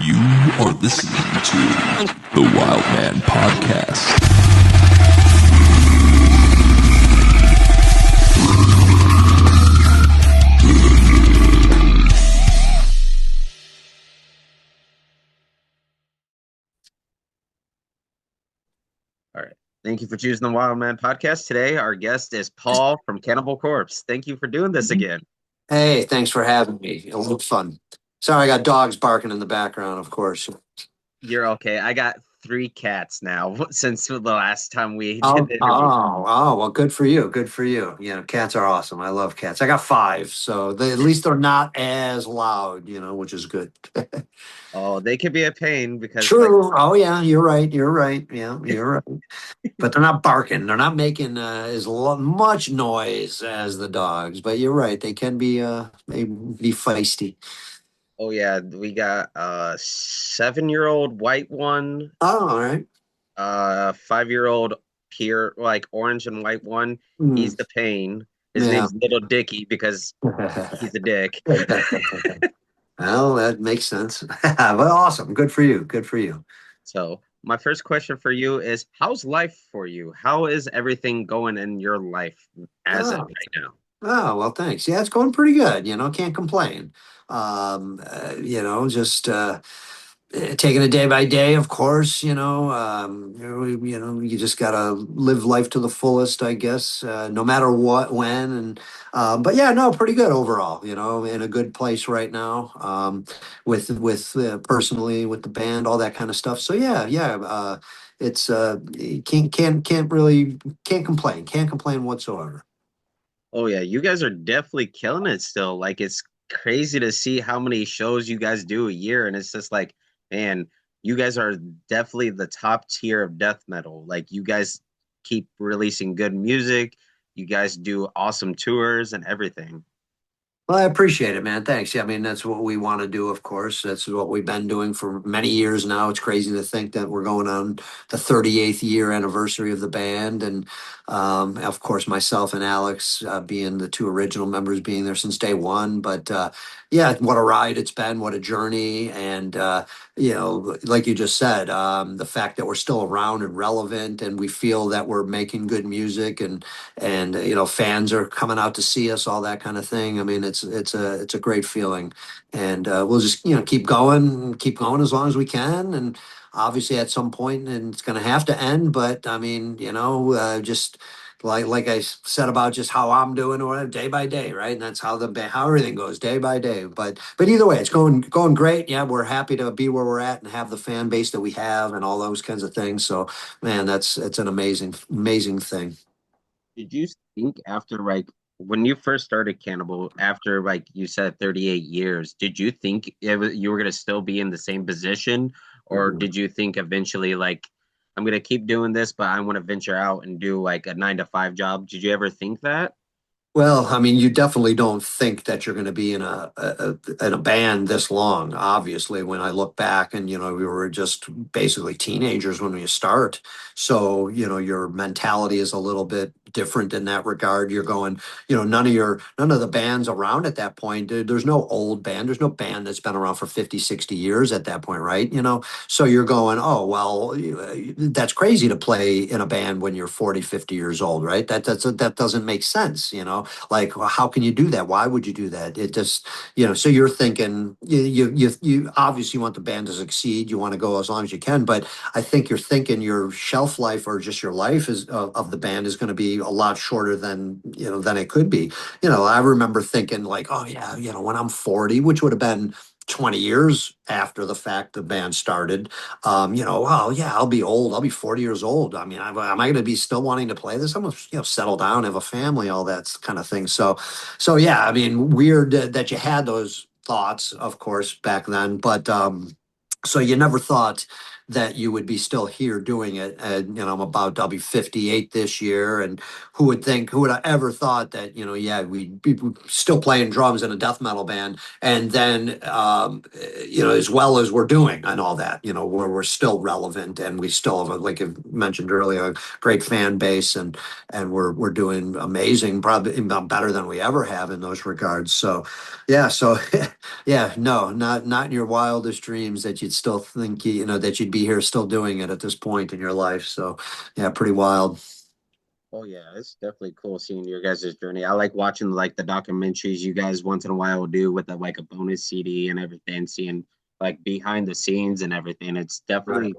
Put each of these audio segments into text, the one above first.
You are listening to the Wild Man Podcast. All right. Thank you for choosing the Wild Man Podcast. Today, our guest is Paul from Cannibal Corpse. Thank you for doing this again. Hey, thanks for having me. It was fun. Sorry, I got dogs barking in the background, of course. You're okay. I got 3 cats now since the last time we Oh, did the interview. well, good for you. Good for you. You know, cats are awesome. I love cats. I got 5, so at least they're not as loud, which is good. Oh, they could be a pain because, True. Oh, yeah, you're right. You're right. Yeah, you're right. But they're not barking. They're not making much noise as the dogs. But you're right. They can be feisty. oh yeah, we got a 7-year-old white one, Oh, all right. a 5-year-old pure like orange and white one. Mm, He's the pain. His yeah. name's Little Dicky because he's a dick. Well, that makes sense. Well, awesome. Good for you. Good for you. So, my first question for you is how's life for you? How is everything going in your life as of Oh, right now? well, thanks. Yeah, it's going pretty good. Can't complain. Just taking it day by day, of course. You just gotta live life to the fullest, I guess. No matter what, when, and but yeah, no, pretty good overall. In a good place right now. With personally with the band, all that kind of stuff. So yeah, yeah. It's can't really can't complain. Can't complain whatsoever. Oh yeah, you guys are definitely killing it still. Like it's crazy to see how many shows you guys do a year and it's just like, man, you guys are definitely the top tier of death metal. Like you guys keep releasing good music. You guys do awesome tours and everything. Well, I appreciate it, man. Thanks. Yeah, I mean, that's what we want to do, of course. That's what we've been doing for many years now. It's crazy to think that we're going on the 38th year anniversary of the band. And of course, myself and Alex being the 2 original members, being there since day one. But yeah, what a ride it's been, what a journey. And, like you just said, the fact that we're still around and relevant and we feel that we're making good music and fans are coming out to see us, all that kind of thing. I mean, it's a great feeling, and we'll just keep going as long as we can, and obviously at some point and it's going to have to end. But I mean, just like I said about just how I'm doing or whatever, day by day, right? And that's how everything goes day by day. But either way, it's going great. Yeah, we're happy to be where we're at and have the fan base that we have and all those kinds of things. So man, it's an amazing thing. Did you think after like when you first started Cannibal, after like you said 38 years, did you think you were gonna still be in the same position, or did you think eventually like I'm gonna keep doing this, but I want to venture out and do like a 9 to 5 job? Did you ever think that? Well, I mean, you definitely don't think that you're going to be in a band this long. Obviously, when I look back, and we were just basically teenagers when we start, so your mentality is a little bit different in that regard. You're going, none of the bands around at that point. There's no old band. There's no band that's been around for 50, 60 years at that point, right? So you're going, oh well, that's crazy to play in a band when you're 40, 50 years old, right? That doesn't make sense. Like, well, how can you do that? Why would you do that? It just, so you're thinking, you obviously want the band to succeed. You want to go as long as you can, but I think you're thinking your shelf life or just your life of the band is going to be a lot shorter than it could be. I remember thinking like, oh yeah, when I'm 40, which would have been 20 years after the fact the band started, oh yeah, I'll be old. I'll be 40 years old. I mean, am I going to be still wanting to play this? I'm going to, settle down, have a family, all that kind of thing. So yeah, I mean, weird that you had those thoughts, of course, back then, but so you never thought that you would be still here doing it. And, I'll be 58 this year. And who would have ever thought that, yeah, we'd be still playing drums in a death metal band. And then, as well as we're doing and all that, where we're still relevant and we still have, like I mentioned earlier, a great fan base and we're doing amazing, probably even better than we ever have in those regards. So, yeah, so yeah, no, not in your wildest dreams that you'd still think that you'd be here still doing it at this point in your life. So, yeah, pretty wild. Oh yeah, it's definitely cool seeing your guys' journey. I like watching like the documentaries you guys once in a while do with like a bonus CD and everything, seeing like behind the scenes and everything. It's Right. definitely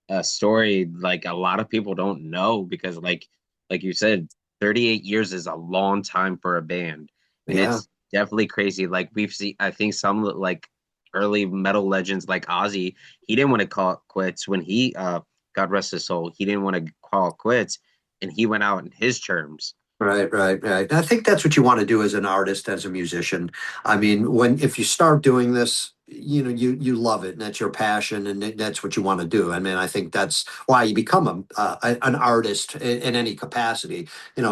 a story like a lot of people don't know because like you said, 38 years is a long time for a band. And Yeah. it's definitely crazy. Like we've seen I think some like early metal legends like Ozzy, he didn't want to call it quits when he God rest his soul, he didn't want to call it quits and he went out in his terms. Right, right, right. I think that's what you want to do as an artist, as a musician. I mean, if you start doing this, you love it, and that's your passion, and that's what you want to do. I mean, I think that's why you become an artist in any capacity.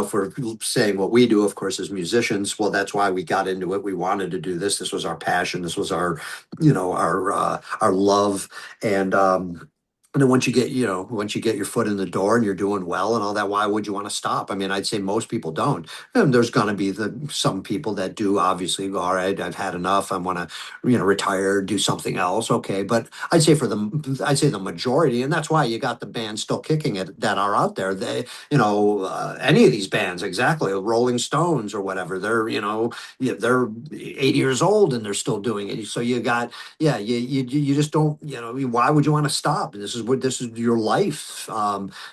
For saying what we do, of course, as musicians, well, that's why we got into it. We wanted to do this. This was our passion. This was our love, and and then once you get your foot in the door and you're doing well and all that, why would you want to stop? I mean, I'd say most people don't. And there's going to be some people that do obviously go, all right, I've had enough. I want to, retire, do something else. Okay. But I'd say the majority, and that's why you got the bands still kicking it that are out there. Any of these bands, exactly, Rolling Stones or whatever, they're 80 years old and they're still doing it. So you got, yeah, you just don't, why would you want to stop? This is your life.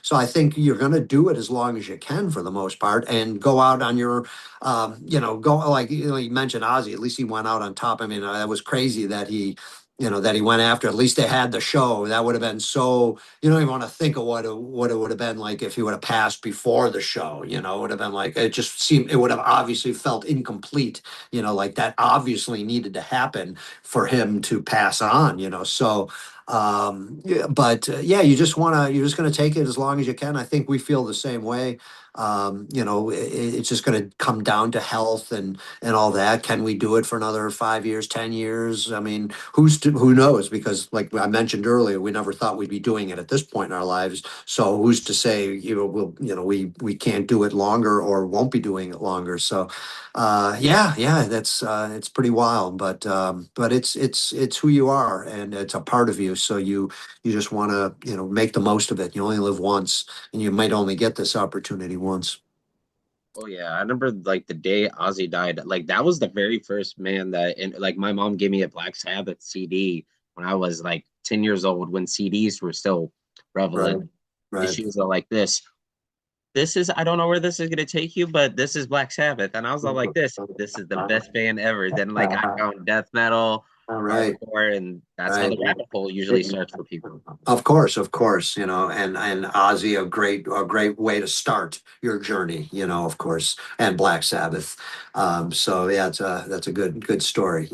So I think you're going to do it as long as you can for the most part, and go out on your, go like you mentioned Ozzy. At least he went out on top. I mean, that was crazy that he went after. At least they had the show. That would have been so. You don't even want to think of what it would have been like if he would have passed before the show. It would have been like it just seemed. It would have obviously felt incomplete. Like that obviously needed to happen for him to pass on. So yeah, but yeah, you're just going to take it as long as you can. I think we feel the same way. It's just going to come down to health and all that. Can we do it for another 5 years, 10 years? I mean, who knows? Because like I mentioned earlier, we never thought we'd be doing it at this point in our lives. So who's to say, we can't do it longer or won't be doing it longer. So yeah, that's it's pretty wild, but it's who you are and it's a part of you. So you just want to make the most of it. You only live once, and you might only get this opportunity once. Oh yeah, I remember like the day Ozzy died. Like that was the very first man that, and like my mom gave me a Black Sabbath CD when I was like 10 years old when CDs were still Right, prevalent. And right. she was all like this. This is I don't know where this is gonna take you, but this is Black Sabbath. And I was all like this is the best band ever. Then like I found death metal, All right. hardcore, and that's how Right. the rabbit hole usually starts for people. Of course, and Ozzy, a great way to start your journey, of course, and Black Sabbath. So yeah, that's a good story.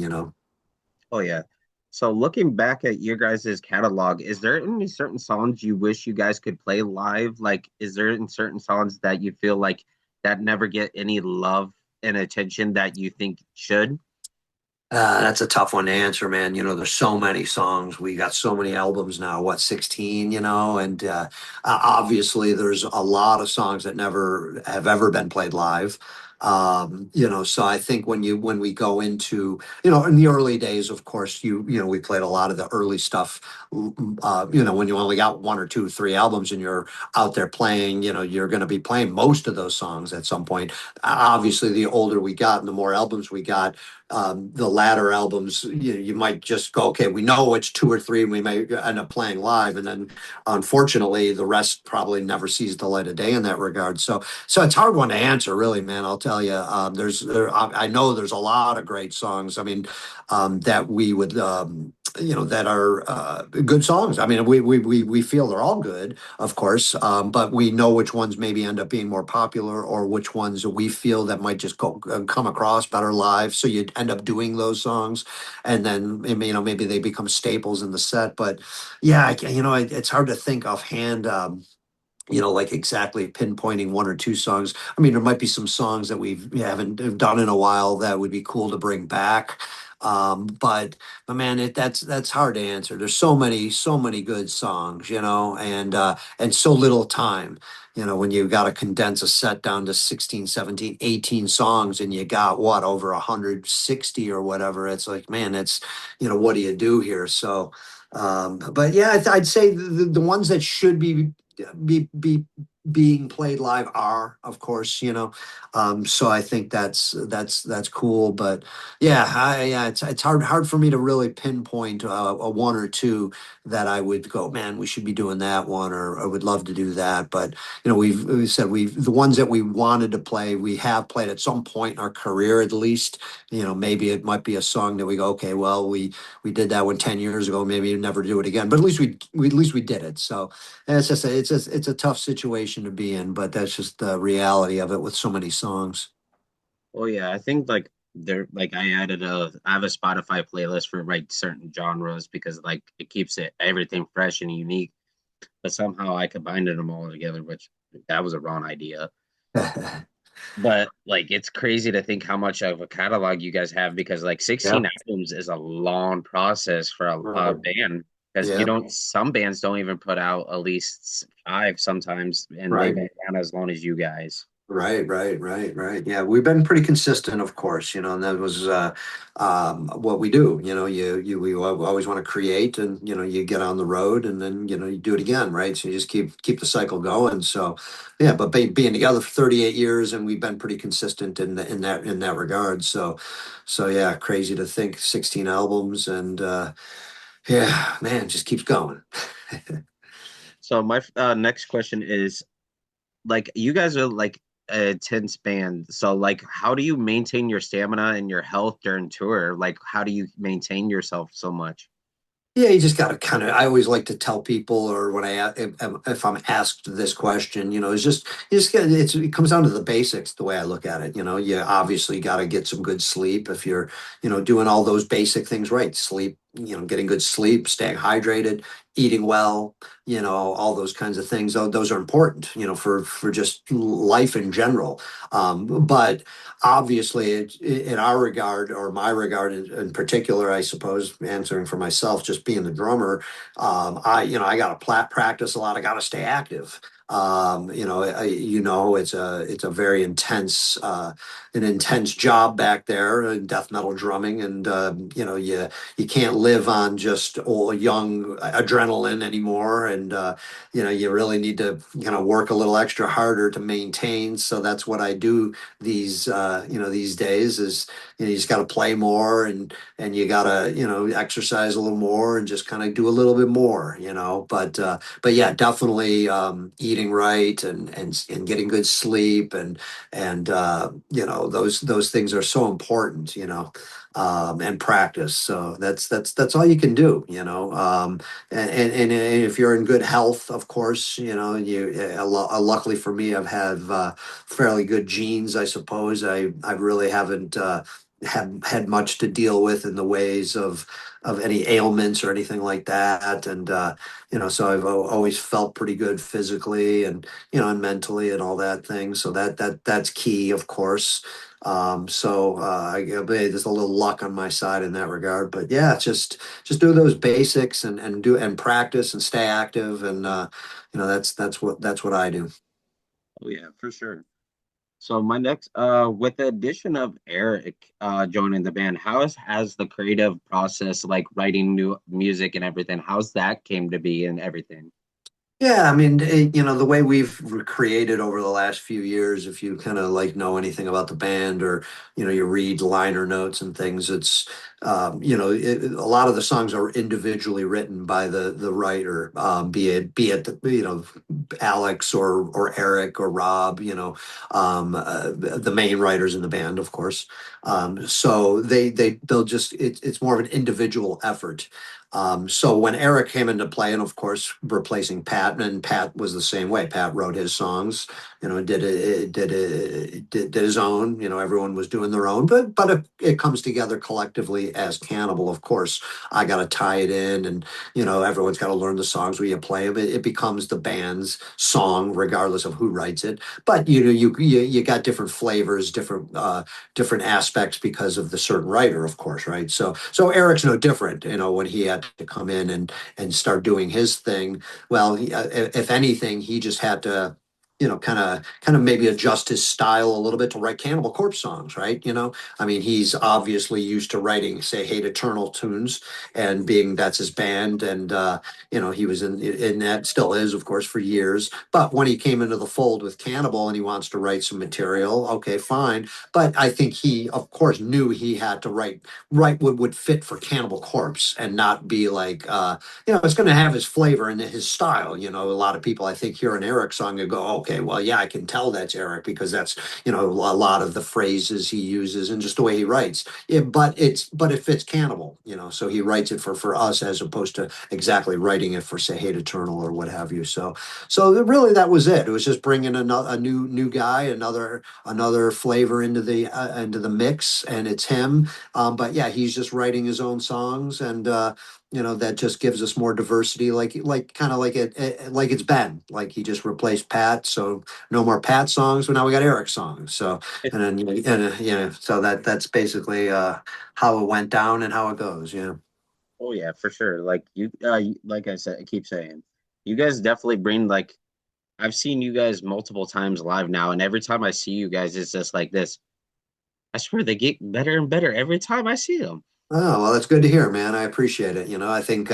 Oh yeah. So looking back at your guys' catalog, is there any certain songs you wish you guys could play live? Like, is there in certain songs that you feel like that never get any love and attention that you think should? That's a tough one to answer, man. There's so many songs. We got so many albums now. What, 16? And obviously there's a lot of songs that never have ever been played live. So I think when we go into, in the early days, of course, we played a lot of the early stuff. When you only got one or two, three albums, and you're out there playing, you're going to be playing most of those songs at some point. Obviously, the older we got and the more albums we got, the latter albums, you might just go, okay, we know it's two or three, and we may end up playing live, and then unfortunately, the rest probably never sees the light of day in that regard. So it's a hard one to answer, really, man. I'll tell you. I know there's a lot of great songs. I mean, that we would. That are good songs. I mean, we feel they're all good, of course, but we know which ones maybe end up being more popular, or which ones we feel that might just come across better live. So you end end up doing those songs, and then maybe they become staples in the set. But yeah, it's hard to think offhand. Like exactly pinpointing one or two songs. I mean, there might be some songs that we haven't done in a while that would be cool to bring back. But man, that's hard to answer. There's so many good songs, and so little time. When you've got to condense a set down to 16, 17, 18 songs and you got what, over 160 or whatever, it's like, man, what do you do here? So, but yeah, I'd say the ones that should be being played live are, of course, so I think that's cool. But yeah, yeah, it's hard for me to really pinpoint a one or two that I would go, man, we should be doing that one, or I would love to do that. But we've said the ones that we wanted to play, we have played at some point in our career at least. Maybe it might be a song that we go, okay, well, we did that one 10 years ago, maybe never do it again, but at least we did it. So and it's a tough situation to be in, but that's just the reality of it with so many songs. Oh yeah, I think like I have a Spotify playlist for like certain genres because like it keeps everything fresh and unique. But somehow I combined them all together, which that was a wrong idea. But like it's crazy to think how much of a catalog you guys have because like 16 Yep. albums is a long process for a Right. band because you Yep. don't some bands don't even put out at least five sometimes and they've Right. been around as long as you guys. Right. Yeah, we've been pretty consistent, of course, and that was what we do. We always want to create, and you get on the road, and then you do it again, right? So you just keep the cycle going. So, yeah, but being together for 38 years, and we've been pretty consistent in that regard. So yeah, crazy to think 16 albums, and yeah, man, just keeps going. So my next question is like you guys are like a intense band. So like how do you maintain your stamina and your health during tour? Like how do you maintain yourself so much? Yeah, you just got to kind of. I always like to tell people, or when if I'm asked this question, it's just it comes down to the basics. The way I look at it, you obviously got to get some good sleep if you're, doing all those basic things right. Sleep, getting good sleep, staying hydrated, eating well, all those kinds of things. Those are important, for just life in general. But obviously in our regard, or my regard in particular, I suppose, answering for myself, just being the drummer, I got to practice a lot. I got to stay active. It's a very an intense job back there in death metal drumming, and you can't live on just old young adrenaline anymore, and you really need to work a little extra harder to maintain. So that's what I do these days is, you just got to play more, and you got to exercise a little more, and just kind of do a little bit more, but yeah, definitely eating right, and getting good sleep, and those things are so important, and practice. So that's all you can do, and if you're in good health, of course, luckily for me, I've had fairly good genes, I suppose. I really haven't had much to deal with in the ways of any ailments or anything like that, and so I've always felt pretty good physically, and mentally, and all that thing. So that's key, of course. There's a little luck on my side in that regard, but yeah, just do those basics, and practice, and stay active, and that's what I do. Oh yeah, for sure. So my next with the addition of Eric joining the band, has the creative process like writing new music and everything, how's that came to be and everything? Yeah, I mean, the way we've created over the last few years, if you kind of like know anything about the band, or, you read liner notes and things, it's, a lot of the songs are individually written by the writer, be it, Alex, or Eric, or Rob, the main writers in the band, of course. So they'll just, it's more of an individual effort. So when Eric came into play, and of course replacing Pat, and Pat was the same way. Pat wrote his songs, did his own. Everyone was doing their own, but it comes together collectively as Cannibal. Of course, I got to tie it in, and everyone's got to learn the songs where you play them. It becomes the band's song, regardless of who writes it. But you got different flavors, different aspects because of the certain writer, of course, right? So Eric's no different. When he had to come in and start doing his thing, well, if anything, he just had to. Kind of maybe adjust his style a little bit to write Cannibal Corpse songs, right? I mean, he's obviously used to writing, say, Hate Eternal tunes, and being that's his band, and he was in that, still is, of course, for years. But when he came into the fold with Cannibal and he wants to write some material, okay, fine. But I think he, of course, knew he had to write what would fit for Cannibal Corpse and not be like, it's going to have his flavor and his style. A lot of people, I think, hear an Eric song and go, okay, well, yeah, I can tell that's Eric because that's, a lot of the phrases he uses and just the way he writes. Yeah, but it fits Cannibal, so he writes it for us as opposed to exactly writing it for, say, Hate Eternal or what have you. So really that was it. It was just bringing a new guy, another flavor into the mix, and it's him. But yeah, he's just writing his own songs, and that just gives us more diversity, like kind of like it's been. Like he just replaced Pat, so no more Pat songs, but now we got Eric songs. So and then so that's basically how it went down and how it goes. Yeah. Oh yeah, for sure. Like like I said, I keep saying, you guys definitely bring like I've seen you guys multiple times live now, and every time I see you guys, it's just like this. I swear they get better and better every time I see them. Oh, well, that's good to hear, man. I appreciate it. I think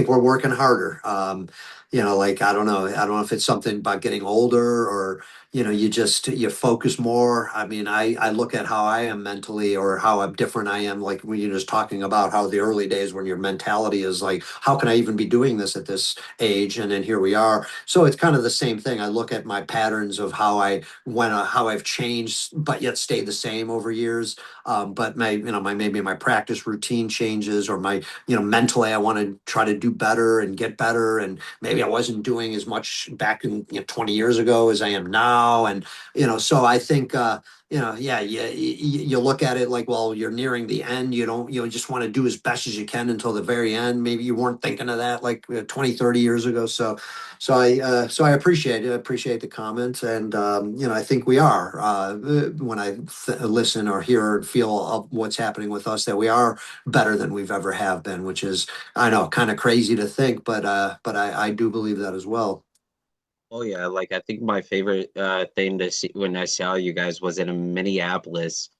we're working harder. Like I don't know if it's something about getting older or you focus more. I mean, I look at how I am mentally or how I'm different I am. Like when you're just talking about how the early days when your mentality is like, how can I even be doing this at this age? And then here we are. So it's kind of the same thing. I look at my patterns of how I've changed, but yet stayed the same over years. But maybe my practice routine changes, or mentally I want to try to do better and get better, and maybe I wasn't doing as much back in 20 years ago as I am now, and so I think yeah, you look at it like, well, you're nearing the end. You don't, just want to do as best as you can until the very end. Maybe you weren't thinking of that like 20, 30 years ago. So I appreciate the comments, and I think we are when I listen or hear or feel of what's happening with us, that we are better than we've ever have been, which is, I know, kind of crazy to think, but I do believe that as well. Oh yeah, like I think my favorite thing to see when I saw you guys was in Minneapolis,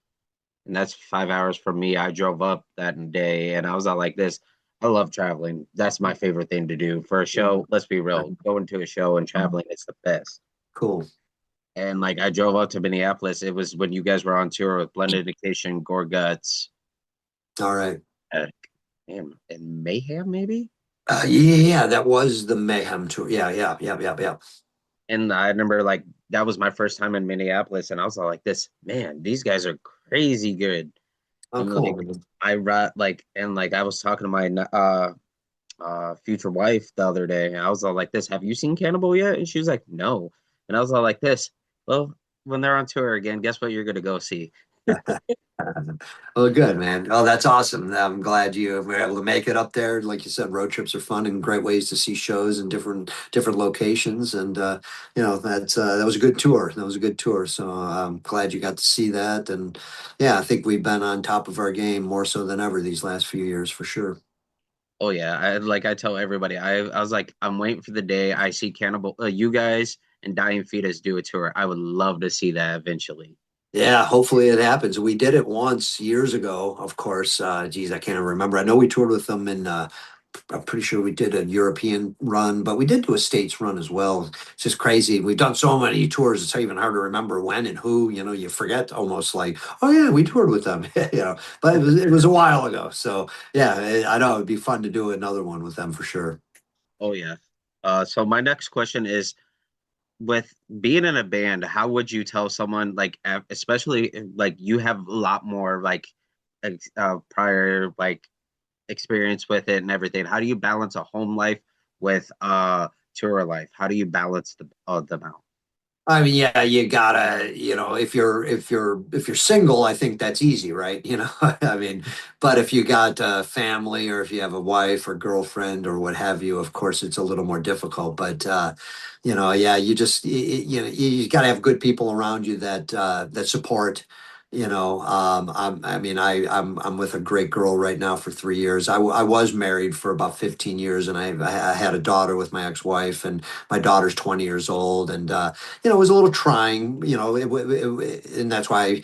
and that's 5 hours from me. I drove up that day, and I was all like this. I love traveling. That's my favorite thing to do for a show. Let's be real, going to a show and traveling, it's the best. Cool. And like I drove up to Minneapolis. It was when you guys were on tour with Blended Education, Gore Guts, All right. uh, and Mayhem maybe. Yeah, that was the Mayhem tour. Yeah, yeah, yeah, yeah, yeah. And I remember like that was my first time in Minneapolis, and I was all like, "This man, these guys are crazy good." Oh, And cool, like man. I I was talking to my future wife the other day, and I was all like, "This, have you seen Cannibal yet?" And she was like, "No." And I was all like, "This, well, when they're on tour again, guess what you're gonna go see?" Well, good, man. Oh, that's awesome. I'm glad you were able to make it up there. Like you said, road trips are fun and great ways to see shows in different locations. And that was a good tour. That was a good tour. So I'm glad you got to see that. And yeah, I think we've been on top of our game more so than ever these last few years, for sure. Oh yeah, I tell everybody, I was like, I'm waiting for the day I see Cannibal, you guys and Dying Fetus do a tour. I would love to see that eventually. Yeah, hopefully it happens. We did it once years ago, of course. Geez, I can't even remember. I know we toured with them in I'm pretty sure we did a European run, but we did do a States run as well. It's just crazy. We've done so many tours, it's even hard to remember when and who, you forget almost like, oh yeah, we toured with them, but it was a while ago. So yeah, I know it'd be fun to do another one with them for sure. Oh yeah. So my next question is, with being in a band, how would you tell someone like, especially if, like you have a lot more like prior like experience with it and everything. How do you balance a home life with tour life? How do you balance them out? I mean, yeah, you gotta, if you're single, I think that's easy, right? I mean, but if you got a family or if you have a wife or girlfriend or what have you, of course, it's a little more difficult. But yeah, you gotta have good people around you that support. I mean, I'm with a great girl right now for 3 years. I was married for about 15 years, and I had a daughter with my ex-wife, and my daughter's 20 years old, and it was a little trying, and that's why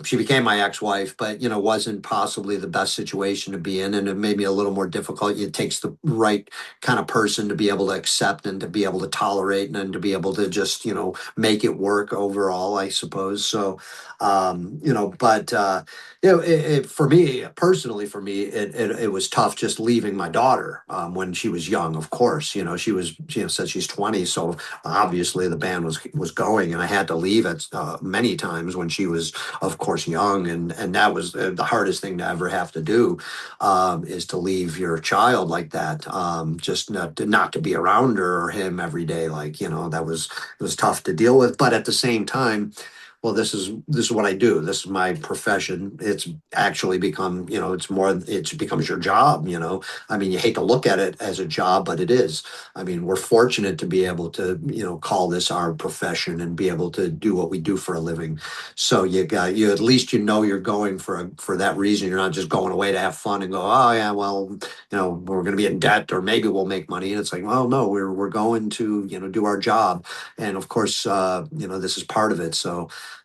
she became my ex-wife, but wasn't possibly the best situation to be in, and it made me a little more difficult. It takes the right kind of person to be able to accept and to be able to tolerate and to be able to just make it work overall, I suppose. So, but for me personally, it was tough just leaving my daughter when she was young. Of course, she was, said she's 20, so obviously the band was going, and I had to leave it many times when she was, of course, young, and that was the hardest thing to ever have to do, is to leave your child like that, just not to be around her or him every day, like that was it was tough to deal with, but at the same time, well, this is what I do. This is my profession. It's actually become, it becomes your job, I mean, you hate to look at it as a job, but it is. I mean, we're fortunate to be able to, call this our profession and be able to do what we do for a living. So you at least you're going for that reason. You're not just going away to have fun and go, oh yeah, well, we're going to be in debt or maybe we'll make money. And it's like, well, no, we're going to, do our job. And of course, this is part of it.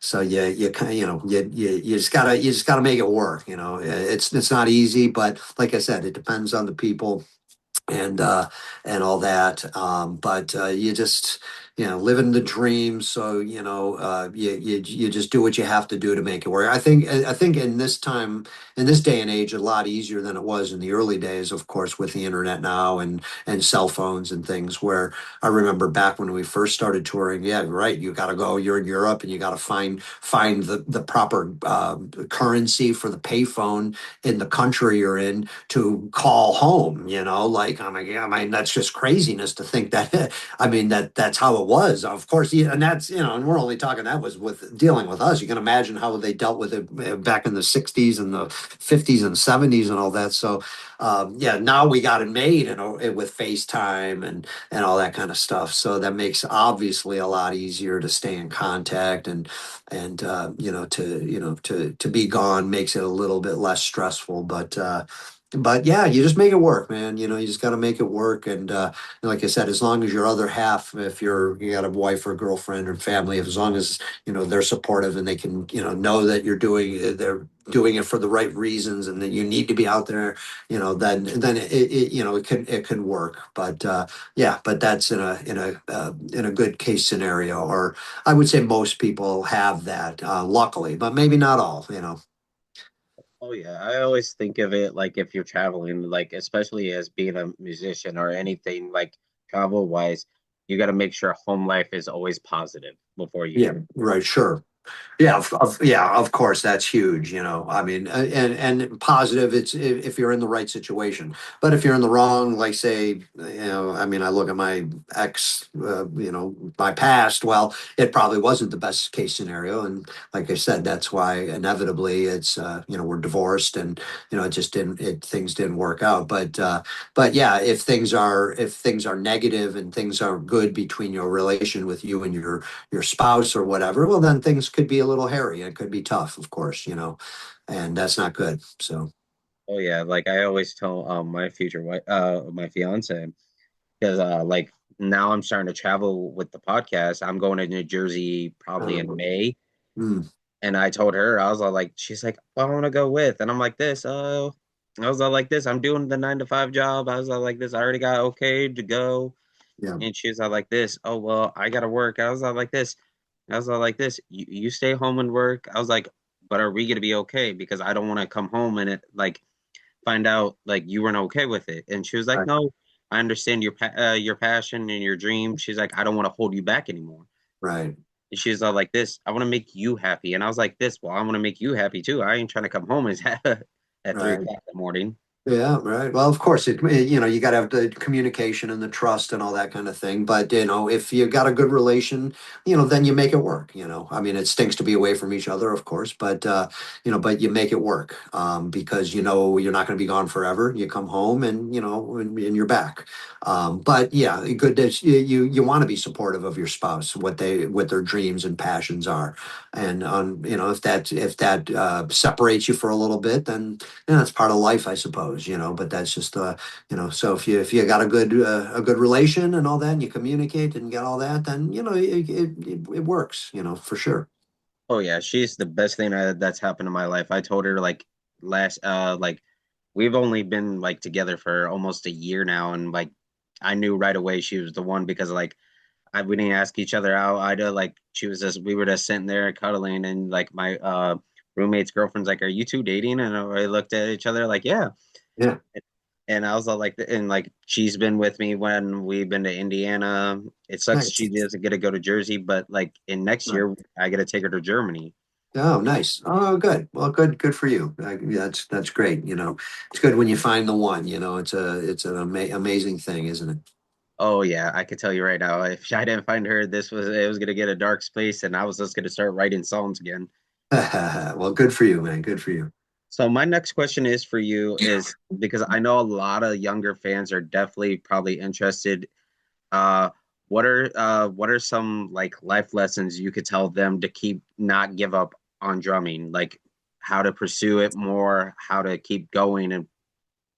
So you kind of, you just gotta make it work. It's not easy, but like I said, it depends on the people and all that. But you just living the dream. So you just do what you have to do to make it work. I think in this day and age, a lot easier than it was in the early days. Of course, with the internet now and cell phones and things. Where I remember back when we first started touring. Yeah, right. You got to go. You're in Europe, and you got to find the proper currency for the payphone in the country you're in to call home, like, oh my God, I mean, that's just craziness to think that, I mean, that's how it was, of course. Yeah, and that's, and we're only talking, that was with dealing with us. You can imagine how they dealt with it back in the 60s and the 50s and 70s and all that. So, yeah, now we got it made and with FaceTime and all that kind of stuff. So that makes obviously a lot easier to stay in contact and to be gone makes it a little bit less stressful, but yeah, you just make it work, man. You just got to make it work. And like I said, as long as your other half, if you got a wife or girlfriend or family, as long as they're supportive and they can know that they're doing it for the right reasons and that you need to be out there, then it can work. But yeah, but that's in a good case scenario, or I would say most people have that, luckily, but maybe not all. Oh yeah, I always think of it like if you're traveling, like especially as being a musician or anything like travel wise, you got to make sure home life is always positive before you Yeah, do. right, sure. Yeah, yeah, of course, that's huge. I mean, and positive. It's if you're in the right situation, but if you're in the wrong, like say, I mean, I look at my ex, my past. Well, it probably wasn't the best case scenario, and like I said, that's why inevitably it's we're divorced, and it just didn't it things didn't work out. But yeah, if things are negative and things are good between your relation with you and your spouse or whatever, well, then things could be a little hairy. It could be tough, of course, and that's not good. So, Oh yeah, like I always tell my future wife, my fiance, because like now I'm starting to travel with the podcast. I'm going to New Jersey probably in um, May, mm, and I told her I was all like, she's like, well, I want to go with, and I'm like this, I was all like this. I'm doing the 9 to 5 job. I was all like this. I already got okay to go. yeah, And she was all like this. Oh well, I gotta work. I was all like this. I was all like this. You stay home and work. I was like, but are we gonna be okay? Because I don't want to come home and it like find out like you weren't okay with it. And she was like, right, no, I understand your passion and your dream. She's like, I don't want to hold you back anymore. right, And she's all like this. I want to make you happy. And I was like this. Well, I want to make you happy too. I ain't trying to come home at 3 o'clock right. in the morning. Yeah, right. Well, of course, you got to have the communication and the trust and all that kind of thing. But, if you got a good relation, then you make it work, I mean, it stinks to be away from each other, of course, but you make it work, because, you're not going to be gone forever. You come home and you're back. But yeah, good that you want to be supportive of your spouse, what their dreams and passions are. And if that separates you for a little bit, then that's part of life, I suppose, but that's just so if you got a good relation and all that, and you communicate and get all that, then it works, for sure. Oh yeah, she's the best thing that's happened in my life. I told her like like we've only been like together for almost a year now, and like I knew right away she was the one because like we didn't ask each other out. Like she was just we were just sitting there cuddling, and like my roommate's girlfriend's like, "Are you two dating?" And I looked at each other like, "Yeah." Yeah, And I was all like, and like she's been with me when we've been to Indiana. It sucks she nice. doesn't get to go to Jersey, but like in next Right. year I get to take her to Germany. Oh, nice. Oh, good. Well, good for you. Yeah, that's great. It's good when you find the one. It's an amazing thing, isn't it? Oh yeah, I could tell you right now, if I didn't find her, it was gonna get a dark space, and I was just gonna start writing songs again. Well, good for you, man. Good for you. So my next question is for you is because I know a lot of younger fans are definitely probably interested. Uh, what are some like life lessons you could tell them to keep not give up on drumming? Like how to pursue it more, how to keep going and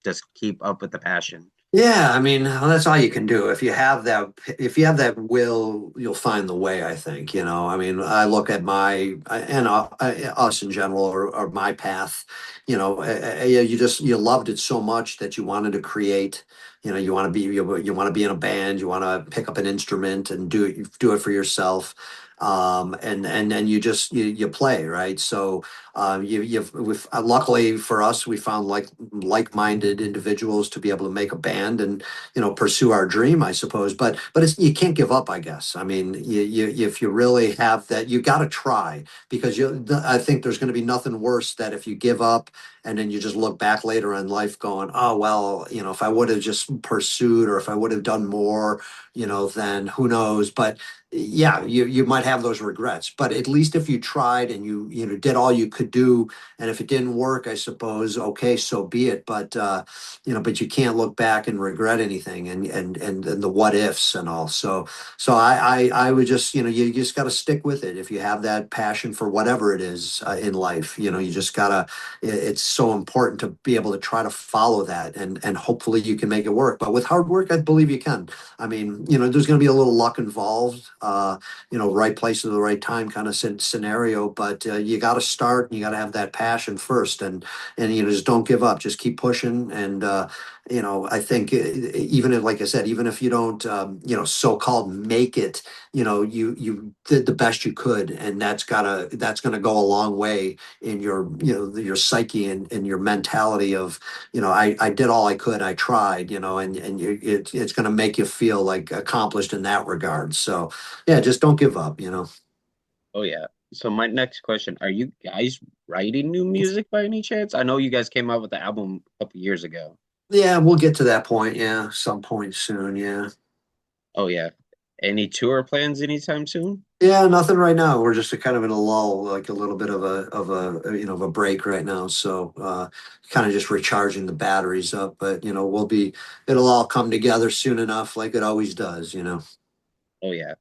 just keep up with the passion. Yeah, I mean, well, that's all you can do. If you have that will, you'll find the way, I think, I mean, I look at us in general, or my path, you loved it so much that you wanted to create, you want to be in a band, you want to pick up an instrument and do it for yourself. And then you play, right? So luckily for us, we found like-minded individuals to be able to make a band and pursue our dream, I suppose. But you can't give up, I guess. I mean, if you really have that, you got to try, because I think there's going to be nothing worse that if you give up and then you just look back later in life going, oh well, if I would have just pursued, or if I would have done more, then who knows. But yeah, you might have those regrets, but at least if you tried and you did all you could do, and if it didn't work, I suppose, okay, so be it. But you can't look back and regret anything, and the what ifs and all. So I would just, you just got to stick with it. If you have that passion for whatever it is, in life, you just gotta. It's so important to be able to try to follow that, and hopefully you can make it work. But with hard work, I believe you can. I mean, there's going to be a little luck involved, right place at the right time kind of scenario. But you got to start, and you got to have that passion first, and just don't give up. Just keep pushing, and I think, even if, like I said, even if you don't, so-called make it, you did the best you could, and that's gonna go a long way in your psyche, and your mentality of, I did all I could, I tried, and it's going to make you feel like accomplished in that regard. So, yeah, just don't give up. Oh yeah. So my next question, are you guys writing new music by any chance? I know you guys came out with the album a couple years ago. Yeah, we'll get to that point. Yeah, some point soon. Yeah. Oh yeah. Any tour plans anytime soon? Yeah, nothing right now. We're just kind of in a lull, like a little bit of a break right now. So, kind of just recharging the batteries up. But it'll all come together soon enough, like it always does. Oh yeah.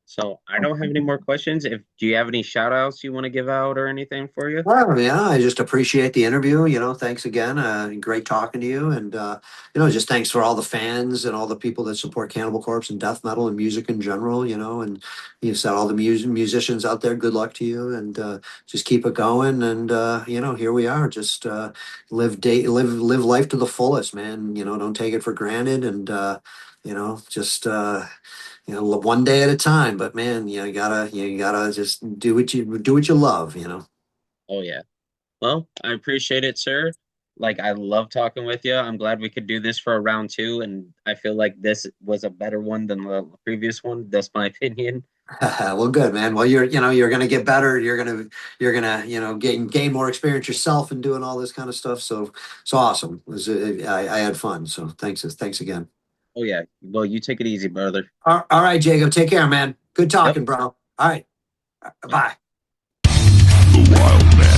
So I don't have any more questions. If do you have any shout outs you want to give out or anything for you? Well, yeah, I just appreciate the interview. Thanks again. Great talking to you. And, just thanks for all the fans and all the people that support Cannibal Corpse and death metal and music in general. And you said all the musicians out there, good luck to you. And just keep it going. And, here we are. Just live life to the fullest, man. Don't take it for granted. And, just, one day at a time. But man, you gotta just do what you love. Oh yeah. Well, I appreciate it, sir. Like I love talking with you. I'm glad we could do this for a round two, and I feel like this was a better one than the previous one. That's my opinion. Well, good, man. Well, you're going to get better. You're going to, gain more experience yourself in doing all this kind of stuff. So it's awesome. I had fun. So thanks again. Oh yeah. Well, you take it easy, brother. All right, Jacob. Take care, man. Good Yep. talking, bro. All right. Bye. The Wild Man.